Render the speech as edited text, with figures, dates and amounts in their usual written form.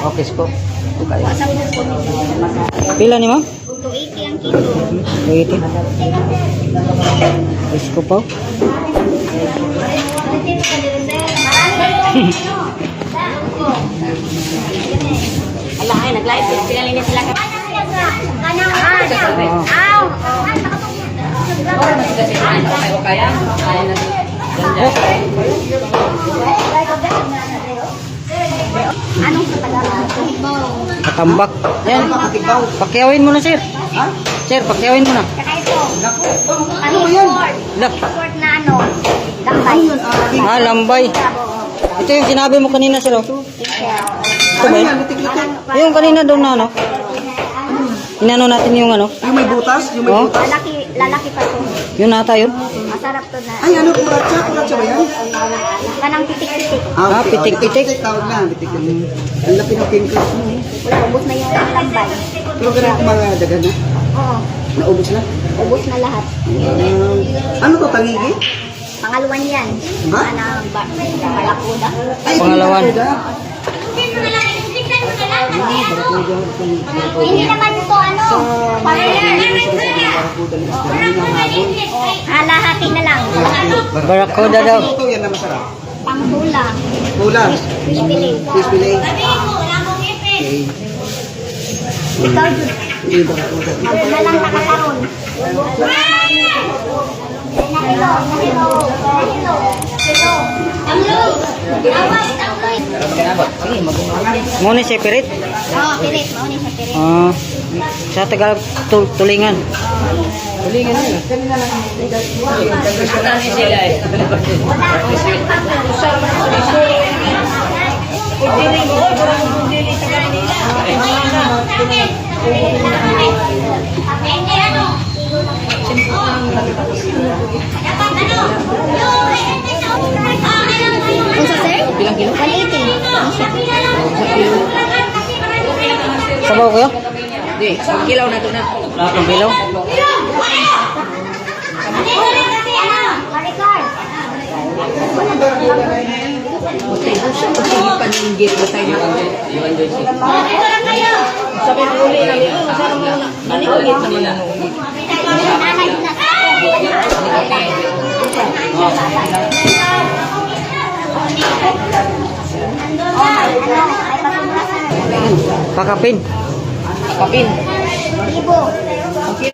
Okay po. Okay. Sa po. Pila ni ma'am? 280 ang kilo. 280. Pisko po. Ala ay nag-live sila linis sila. Anong sa Tagalog? Katambak. Yan. Pakyawin mo na, sir. Sir, pakyawin mo na. Saka ito. Ano yan? Short na ano? Lambay. Lambay. Ito yung sinabi mo kanina, sir. Ito ba yun? Yung kanina doon na, ano? Inano natin yung ano? Yung may butas? Yung may Oh. butas? Lalaki pa to. Yun nata yun. Masarap to na. Ay, ano? Kuratsa? Kuratsa ba yan? Kanang pitik-pitik. Okay. pitik-pitik. Tawag na, pitik-pitik. Ang laki ng pinkers mo. Wala, ubos na yung lambay. Pero ganun mga dagan na? Oo. Naubos na? Ubos na lahat. Ano to, tangigi? Pangalawan yan. Ha? Anang balakuda. Ay, Pangalawan. Hindi naman ito ano. Halahati na lang. Barakuda daw. Ito, yan na masarap. Pangtulang. Kulang. Pili. Fish fillet. Okay. Ikaw, Hindi ba kuda? na lang nakakaroon. Muna separate. Oo, pilit. Mauni sa pilit. Sa Tagalog, tulingan. Tulingan na eh. Kung sa sir? Bilang kilo? 180. Sabaw ko yun? Hindi, kilaw na ito na. Ang kilaw? Paninggit ba tayo? Sabi ng uli na ito, sana mo na. Naninggit naman ang uli. Pakapin. Kapin. Ibo.